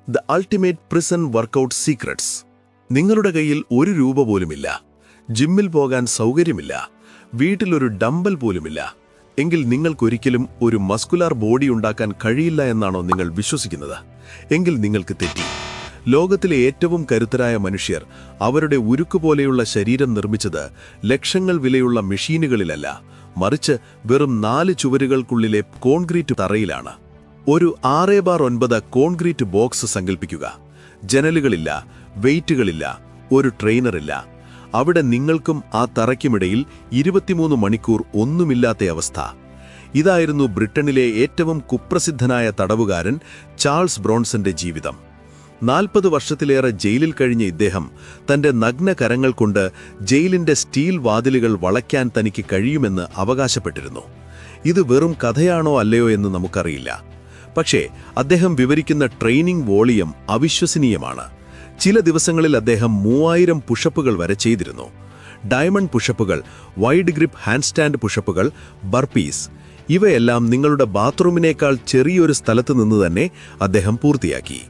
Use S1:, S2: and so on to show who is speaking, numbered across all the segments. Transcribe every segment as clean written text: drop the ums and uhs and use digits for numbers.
S1: The ultimate prison workout secrets. നിങ്ങളുടെ കയ്യിൽ ഒരു രൂപ പോലുമില്ല, ജിമ്മിൽ പോകാൻ സൗകര്യമില്ല, വീട്ടിലൊരു ഡംബൽ പോലുമില്ല എങ്കിൽ നിങ്ങൾക്കൊരിക്കലും ഒരു മസ്കുലാർ ബോഡി ഉണ്ടാക്കാൻ കഴിയില്ല എന്നാണോ നിങ്ങൾ വിശ്വസിക്കുന്നത്? എങ്കിൽ നിങ്ങൾക്ക് തെറ്റി. ലോകത്തിലെ ഏറ്റവും കരുത്തരായ മനുഷ്യർ അവരുടെ ഉരുക്കുപോലെയുള്ള ശരീരം നിർമ്മിച്ചത് ലക്ഷങ്ങൾ വിലയുള്ള മെഷീനുകളിലല്ല, മറിച്ച് വെറും 4 ചുവരുകൾക്കുള്ളിലെ കോൺക്രീറ്റ് തറയിലാണ്. ഒരു 6x9 കോൺക്രീറ്റ് ബോക്സ് സങ്കല്പിക്കുക. ജനലുകളില്ല, വെയിറ്റുകളില്ല, ഒരു ട്രെയിനറില്ല. അവിടെ നിങ്ങൾക്കും ആ തറയ്ക്കുമിടയിൽ 23 മണിക്കൂർ ഒന്നുമില്ലാത്ത അവസ്ഥ. ഇതായിരുന്നു ബ്രിട്ടനിലെ ഏറ്റവും കുപ്രസിദ്ധനായ തടവുകാരൻ ചാൾസ് ബ്രോൺസന്റെ ജീവിതം. 40 വർഷത്തിലേറെ ജയിലിൽ കഴിഞ്ഞ ഇദ്ദേഹം തന്റെ നഗ്ന കരങ്ങൾ കൊണ്ട് ജയിലിന്റെ സ്റ്റീൽ വാതിലുകൾ വളയ്ക്കാൻ തനിക്ക് കഴിയുമെന്ന് അവകാശപ്പെട്ടിരുന്നു. ഇത് വെറും കഥയാണോ അല്ലയോ എന്ന് നമുക്കറിയില്ല. പക്ഷേ അദ്ദേഹം വിവരിക്കുന്ന ട്രെയിനിംഗ് വോളിയം അവിശ്വസനീയമാണ്. ചില ദിവസങ്ങളിൽ അദ്ദേഹം 3000 പുഷപ്പുകൾ വരെ ചെയ്തിരുന്നു. ഡയമണ്ട് പുഷപ്പുകൾ, വൈഡ് ഗ്രിപ്പ് ഹാൻഡ് സ്റ്റാൻഡ് പുഷപ്പുകൾ, ബർപ്പീസ്, ഇവയെല്ലാം നിങ്ങളുടെ ബാത്റൂമിനേക്കാൾ ചെറിയൊരു സ്ഥലത്ത് നിന്ന് തന്നെ അദ്ദേഹം പൂർത്തിയാക്കി.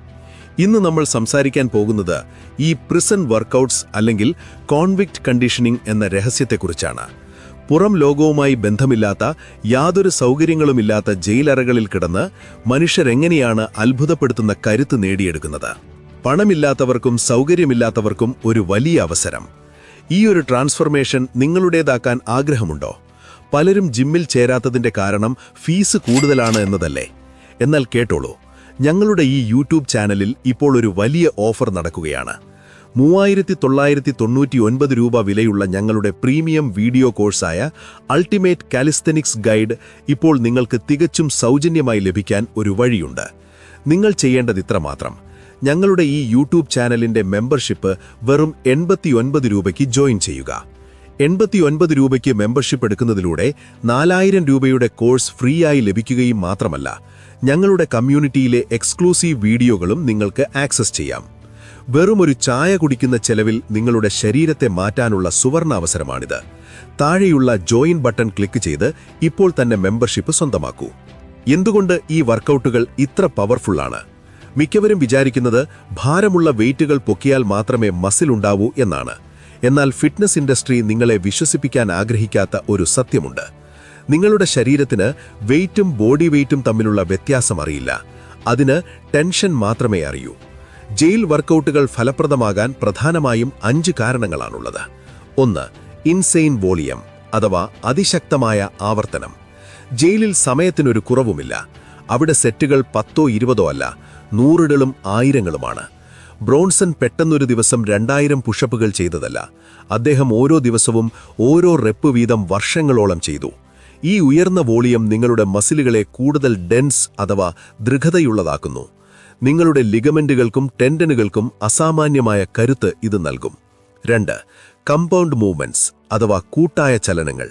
S1: ഇന്ന് നമ്മൾ സംസാരിക്കാൻ പോകുന്നത് ഈ പ്രിസൺ വർക്കൗട്ട്സ് അല്ലെങ്കിൽ കോൺവിക്റ്റ് കണ്ടീഷനിംഗ് എന്ന രഹസ്യത്തെക്കുറിച്ചാണ്. പുറം ലോകവുമായി ബന്ധമില്ലാത്ത, യാതൊരു സൗകര്യങ്ങളുമില്ലാത്ത ജയിലറകളിൽ കിടന്ന് മനുഷ്യരെങ്ങനെയാണ് അത്ഭുതപ്പെടുത്തുന്ന കരുത്ത് നേടിയെടുക്കുന്നത്. പണമില്ലാത്തവർക്കും സൗകര്യമില്ലാത്തവർക്കും ഒരു വലിയ അവസരം. ഈ ഒരു ട്രാൻസ്ഫർമേഷൻ നിങ്ങളുടേതാക്കാൻ ആഗ്രഹമുണ്ടോ? പലരും ജിമ്മിൽ ചേരാത്തതിന്റെ കാരണം ഫീസ് കൂടുതലാണ് എന്നതല്ലേ? എന്നാൽ കേട്ടോളൂ, ഞങ്ങളുടെ ഈ യൂട്യൂബ് ചാനലിൽ ഇപ്പോൾ ഒരു വലിയ ഓഫർ നടക്കുകയാണ്. 3999 രൂപ വിലയുള്ള ഞങ്ങളുടെ premium video കോഴ്സായ ultimate calisthenics guide ഇപ്പോൾ നിങ്ങൾക്ക് തികച്ചും സൗജന്യമായി ലഭിക്കാൻ ഒരു വഴിയുണ്ട്. നിങ്ങൾ ചെയ്യേണ്ടത് ഇത്രമാത്രം: ഞങ്ങളുടെ ഈ യൂട്യൂബ് ചാനലിന്റെ മെമ്പർഷിപ്പ് വെറും 89 രൂപയ്ക്ക് ജോയിൻ ചെയ്യുക. 89 രൂപയ്ക്ക് മെമ്പർഷിപ്പ് എടുക്കുന്നതിലൂടെ 4000 രൂപയുടെ കോഴ്സ് ഫ്രീ ആയി ലഭിക്കുകയും മാത്രമല്ല, ഞങ്ങളുടെ കമ്മ്യൂണിറ്റിയിലെ എക്സ്ക്ലൂസീവ് വീഡിയോകളും നിങ്ങൾക്ക് ആക്സസ് ചെയ്യാം. വെറും ഒരു ചായ കുടിക്കുന്ന ചെലവിൽ നിങ്ങളുടെ ശരീരത്തെ മാറ്റാനുള്ള സുവർണ അവസരമാണിത്. താഴെയുള്ള ജോയിൻ ബട്ടൺ ക്ലിക്ക് ചെയ്ത് ഇപ്പോൾ തന്നെ മെമ്പർഷിപ്പ് സ്വന്തമാക്കൂ. എന്തുകൊണ്ട് ഈ വർക്കൗട്ടുകൾ ഇത്ര പവർഫുള്ളാണ്? മിക്കവരും വിചാരിക്കുന്നത് ഭാരമുള്ള വെയിറ്റുകൾ പൊക്കിയാൽ മാത്രമേ മസിൽ ഉണ്ടാവൂ എന്നാണ്. എന്നാൽ ഫിറ്റ്നസ് ഇൻഡസ്ട്രി നിങ്ങളെ വിശ്വസിപ്പിക്കാൻ ആഗ്രഹിക്കാത്ത ഒരു സത്യമുണ്ട്. നിങ്ങളുടെ ശരീരത്തിന് വെയിറ്റും ബോഡി വെയിറ്റും തമ്മിലുള്ള വ്യത്യാസം അറിയില്ല. അതിന് ടെൻഷൻ മാത്രമേ അറിയൂ. ജയിൽ വർക്കൗട്ടുകൾ ഫലപ്രദമാകാൻ പ്രധാനമായും 5 കാരണങ്ങളാണുള്ളത്. 1. ഇൻസെയിൻ വോളിയം അഥവാ അതിശക്തമായ ആവർത്തനം. ജയിലിൽ സമയത്തിനൊരു കുറവുമില്ല. അവിടെ സെറ്റുകൾ 10ഓ 20ഓ അല്ല, 100കളും 1000ങ്ങളുമാണ്. ബ്രോൺസൺ പെട്ടെന്നൊരു ദിവസം 2000 പുഷപ്പുകൾ ചെയ്തതല്ല. അദ്ദേഹം ഓരോ ദിവസവും ഓരോ റെപ്പ് വീതം വർഷങ്ങളോളം ചെയ്തു. ഈ ഉയർന്ന വോളിയം നിങ്ങളുടെ മസിലുകളെ കൂടുതൽ ഡെൻസ് അഥവാ ദൃഢതയുള്ളതാക്കുന്നു. നിങ്ങളുടെ ലിഗമെന്റുകൾക്കും ടെൻഡനുകൾക്കും അസാമാന്യമായ കരുത്ത് ഇത് നൽകും. 2. കമ്പൗണ്ട് മൂവ്മെന്റ്സ് അഥവാ കൂട്ടായ ചലനങ്ങൾ.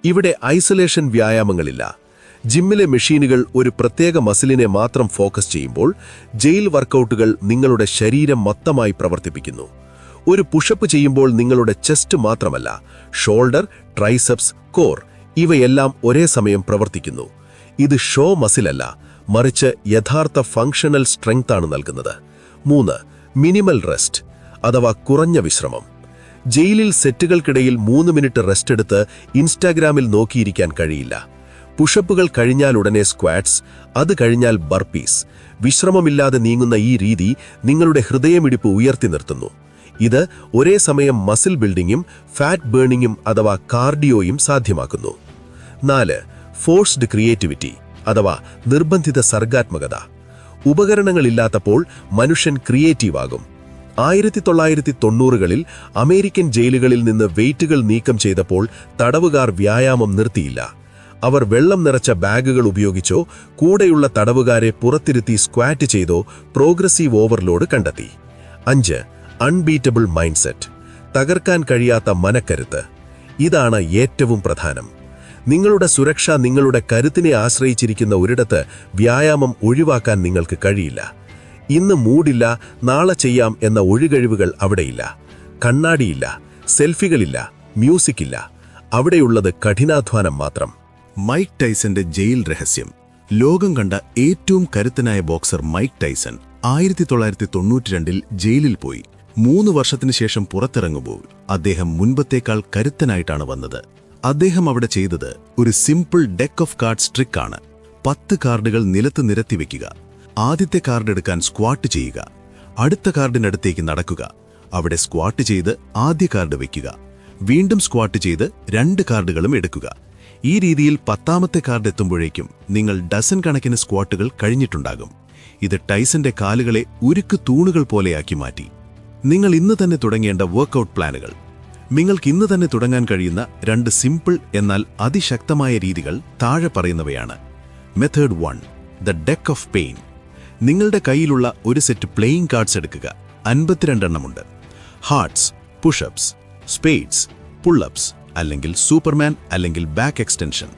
S1: ഇവിടെ ഐസൊലേഷൻ വ്യായാമങ്ങളില്ല. ജിമ്മിലെ മെഷീനുകൾ ഒരു പ്രത്യേക മസിലിനെ മാത്രം ഫോക്കസ് ചെയ്യുമ്പോൾ, ജയിൽ വർക്കൗട്ടുകൾ നിങ്ങളുടെ ശരീരം മൊത്തമായി പ്രവർത്തിപ്പിക്കുന്നു. ഒരു പുഷപ്പ് ചെയ്യുമ്പോൾ നിങ്ങളുടെ ചെസ്റ്റ് മാത്രമല്ല, ഷോൾഡർ, ട്രൈസെപ്സ്, കോർ ഇവയെല്ലാം ഒരേ സമയം പ്രവർത്തിക്കുന്നു. ഇത് ഷോ മസിലല്ല, മറിച്ച് യഥാർത്ഥ ഫങ്ഷണൽ സ്ട്രെങ്ത് ആണ് നൽകുന്നത്. 3. മിനിമൽ റെസ്റ്റ് അഥവാ കുറഞ്ഞ വിശ്രമം. ജയിലിൽ സെറ്റുകൾക്കിടയിൽ 3 മിനിറ്റ് റെസ്റ്റ് എടുത്ത് ഇൻസ്റ്റാഗ്രാമിൽ നോക്കിയിരിക്കാൻ കഴിയില്ല. പുഷപ്പുകൾ കഴിഞ്ഞാലുടനെ സ്ക്വാറ്റ്സ്, അത് കഴിഞ്ഞാൽ ബർപ്പീസ്. വിശ്രമമില്ലാതെ നീങ്ങുന്ന ഈ രീതി നിങ്ങളുടെ ഹൃദയമിടിപ്പ് ഉയർത്തി നിർത്തുന്നു. ഇത് ഒരേ സമയം മസിൽ ബിൽഡിങ്ങും ഫാറ്റ് ബേണിങ്ങും അഥവാ കാർഡിയോയും സാധ്യമാക്കുന്നു. 4. ഫോഴ്സ്ഡ് ക്രിയേറ്റിവിറ്റി അഥവാ നിർബന്ധിത സർഗാത്മകത. ഉപകരണങ്ങളില്ലാത്തപ്പോൾ മനുഷ്യൻ ക്രിയേറ്റീവാകും. 1990കളിൽ അമേരിക്കൻ ജയിലുകളിൽ നിന്ന് വെയിറ്റുകൾ നീക്കം ചെയ്തപ്പോൾ തടവുകാർ വ്യായാമം നിർത്തിയില്ല. അവർ വെള്ളം നിറച്ച ബാഗുകൾ ഉപയോഗിച്ചോ കൂടെയുള്ള തടവുകാരെ പുറത്തിരുത്തി സ്ക്വാറ്റ് ചെയ്തോ പ്രോഗ്രസീവ് ഓവർലോഡ് കണ്ടെത്തി. 5. അൺബീറ്റബിൾ മൈൻഡ്സെറ്റ്, തകർക്കാൻ കഴിയാത്ത മനക്കരുത്ത്. ഇതാണ് ഏറ്റവും പ്രധാനം. നിങ്ങളുടെ സുരക്ഷ നിങ്ങളുടെ കരുത്തിനെ ആശ്രയിച്ചിരിക്കുന്ന ഒരിടത്ത് വ്യായാമം ഒഴിവാക്കാൻ നിങ്ങൾക്ക് കഴിയില്ല. ഇന്ന് മൂഡില്ല, നാളെ ചെയ്യാം എന്ന ഒഴികഴിവുകൾ അവിടെയില്ല. കണ്ണാടിയില്ല, സെൽഫികളില്ല, മ്യൂസിക്കില്ല. അവിടെയുള്ളത് കഠിനാധ്വാനം മാത്രം.
S2: മൈക്ക് ടൈസന്റെ ജയിൽ രഹസ്യം. ലോകം കണ്ട ഏറ്റവും കരുത്തനായ ബോക്സർ മൈക്ക് ടൈസൺ 1992 ജയിലിൽ പോയി. 3 വർഷത്തിനു ശേഷം പുറത്തിറങ്ങുമ്പോൾ അദ്ദേഹം മുൻപത്തേക്കാൾ കരുത്തനായിട്ടാണ് വന്നത്. അദ്ദേഹം അവിടെ ചെയ്തത് ഒരു സിമ്പിൾ ഡെക്ക് ഓഫ് കാർഡ്സ് ട്രിക്കാണ്. 10 കാർഡുകൾ നിലത്ത് നിരത്തി വെക്കുക. ആദ്യത്തെ കാർഡ് എടുക്കാൻ സ്ക്വാട്ട് ചെയ്യുക. അടുത്ത കാർഡിനടുത്തേക്ക് നടക്കുക. അവിടെ സ്ക്വാട്ട് ചെയ്ത് ആദ്യ കാർഡ് വയ്ക്കുക. വീണ്ടും സ്ക്വാട്ട് ചെയ്ത് 2 കാർഡുകളും എടുക്കുക. ഈ രീതിയിൽ 10ാമത്തെ കാർഡ് എത്തുമ്പോഴേക്കും നിങ്ങൾ ഡസൻ കണക്കിന് സ്ക്വാട്ടുകൾ കഴിഞ്ഞിട്ടുണ്ടാകും. ഇത് ടൈസന്റെ കാലുകളെ ഉരുക്ക് തൂണുകൾ പോലെയാക്കി മാറ്റി. നിങ്ങൾ ഇന്ന് തന്നെ തുടങ്ങേണ്ട വർക്കൗട്ട് പ്ലാനുകൾ. നിങ്ങൾക്ക് ഇന്ന് തന്നെ തുടങ്ങാൻ കഴിയുന്ന 2 സിമ്പിൾ എന്നാൽ അതിശക്തമായ രീതികൾ താഴെ പറയുന്നവയാണ്. Method 1, the deck of pain. നിങ്ങളുടെ കയ്യിലുള്ള ഒരു സെറ്റ് പ്ലേയിങ് കാർഡ്സ് എടുക്കുക. 52 എണ്ണമുണ്ട്. ഹാർട്സ്, പുഷപ്സ്, സ്പേഡ്സ്, പുള്ളപ്സ് അല്ലെങ്കിൽ സൂപ്പർമാൻ അല്ലെങ്കിൽ back extension,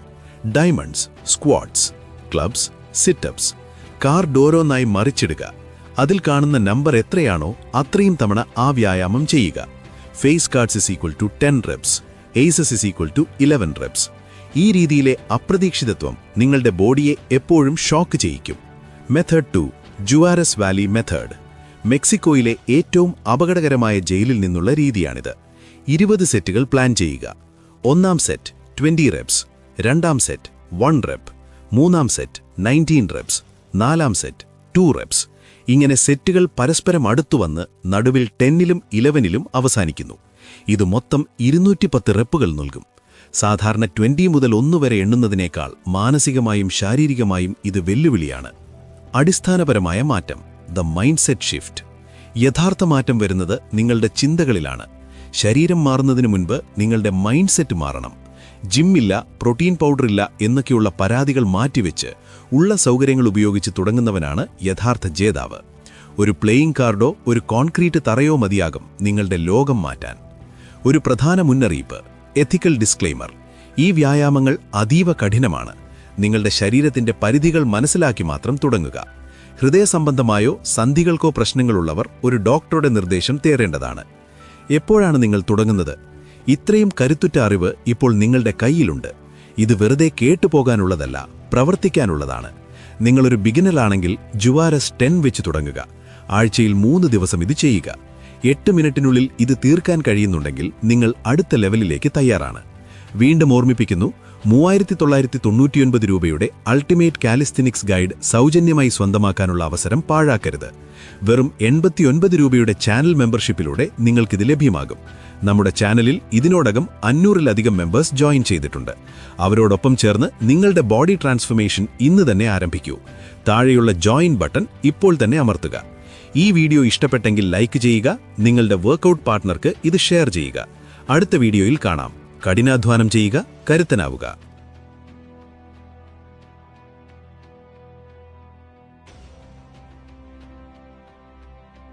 S2: diamonds, squats, clubs, sit-ups. Card ഓരോന്നായി മറിച്ചിടുക. അതിൽ കാണുന്ന നമ്പർ എത്രയാണോ അത്രയും തവണ ആ വ്യായാമം ചെയ്യുക. Face cards is equal to 10 reps, aces is equal to 11 reps. ഈ രീതിയിലെ അപ്രതീക്ഷിതത്വം നിങ്ങളുടെ ബോഡിയെ എപ്പോഴും ഷോക്ക് ചെയ്യിക്കും. Method 2, Juarez valley method. മെക്സിക്കോയിലെ ഏറ്റവും അപകടകരമായ ജയിലിൽ നിന്നുള്ള രീതിയാണിത്. 20 സെറ്റുകൾ പ്ലാൻ ചെയ്യുക. 1ാം set 20 reps, 2ാം set 1 rep, 3ാം set 19 reps, 4ാം set 2 reps. ഇങ്ങനെ സെറ്റുകൾ പരസ്പരം അടുത്തുവന്ന് നടുവിൽ 10ലും 11ലും അവസാനിക്കുന്നു. ഇത് മൊത്തം 210 റെപ്പുകൾ നൽകും. സാധാരണ 20 മുതൽ 1 വരെ എണ്ണുന്നതിനേക്കാൾ മാനസികമായും ശാരീരികമായും ഇത് വെല്ലുവിളിയാണ്. അടിസ്ഥാനപരമായ മാറ്റം, ദ മൈൻഡ് സെറ്റ് ഷിഫ്റ്റ്. യഥാർത്ഥ മാറ്റം വരുന്നത് നിങ്ങളുടെ ചിന്തകളിലാണ്. ശരീരം മാറുന്നതിനു മുൻപ് നിങ്ങളുടെ മൈൻഡ് സെറ്റ് മാറണം. ജിമ്മില്ല, പ്രോട്ടീൻ പൗഡറില്ല എന്നൊക്കെയുള്ള പരാതികൾ മാറ്റിവെച്ച് ഉള്ള സൗകര്യങ്ങൾ ഉപയോഗിച്ച് തുടങ്ങുന്നവനാണ് യഥാർത്ഥ ജേതാവ്. ഒരു പ്ലേയിങ് കാർഡോ ഒരു കോൺക്രീറ്റ് തറയോ മതിയാകും നിങ്ങളുടെ ലോകം മാറ്റാൻ. ഒരു പ്രധാന മുന്നറിയിപ്പ്, എത്തിക്കൽ ഡിസ്ക്ലെയിമർ. ഈ വ്യായാമങ്ങൾ അതീവ കഠിനമാണ്. നിങ്ങളുടെ ശരീരത്തിന്റെ പരിധികൾ മനസ്സിലാക്കി മാത്രം തുടങ്ങുക. ഹൃദയ സംബന്ധമായോ സന്ധികൾക്കോ പ്രശ്നങ്ങളുള്ളവർ ഒരു ഡോക്ടറുടെ നിർദ്ദേശം തേടേണ്ടതാണ്. എപ്പോഴാണ് നിങ്ങൾ തുടങ്ങുന്നത്? ഇത്രയും കരുത്തുറ്റ അറിവ് ഇപ്പോൾ നിങ്ങളുടെ കയ്യിലുണ്ട്. ഇത് വെറുതെ കേട്ടുപോകാനുള്ളതല്ല, പ്രവർത്തിക്കാനുള്ളതാണ്. നിങ്ങളൊരു ബിഗിനറാണെങ്കിൽ ജുവാരസ് 10 വെച്ച് തുടങ്ങുക. ആഴ്ചയിൽ 3 ദിവസം ഇത് ചെയ്യുക. 8 മിനിറ്റിനുള്ളിൽ ഇത് തീർക്കാൻ കഴിയുന്നുണ്ടെങ്കിൽ നിങ്ങൾ അടുത്ത ലെവലിലേക്ക് തയ്യാറാണ്. വീണ്ടും ഓർമ്മിപ്പിക്കുന്നു, 3999 രൂപയുടെ അൾട്ടിമേറ്റ് കാലിസ്തനിക്സ് ഗൈഡ് സൗജന്യമായി സ്വന്തമാക്കാനുള്ള അവസരം പാഴാക്കരുത്. വെറും 89 രൂപയുടെ ചാനൽ മെമ്പർഷിപ്പിലൂടെ നിങ്ങൾക്കിത് ലഭ്യമാകും. നമ്മുടെ ചാനലിൽ ഇതിനോടകം 500-ലധികം മെമ്പേഴ്സ് ജോയിൻ ചെയ്തിട്ടുണ്ട്. അവരോടൊപ്പം ചേർന്ന് നിങ്ങളുടെ ബോഡി ട്രാൻസ്ഫർമേഷൻ ഇന്ന് തന്നെ ആരംഭിക്കൂ. താഴെയുള്ള ജോയിൻ ബട്ടൺ ഇപ്പോൾ തന്നെ അമർത്തുക. ഈ വീഡിയോ ഇഷ്ടപ്പെട്ടെങ്കിൽ ലൈക്ക് ചെയ്യുക. നിങ്ങളുടെ വർക്കൗട്ട് പാർട്ട്ണർക്ക് ഇത് ഷെയർ ചെയ്യുക. അടുത്ത വീഡിയോയിൽ കാണാം. കഠിനാധ്വാനം ചെയ്യുക, കരുത്തനാവുക.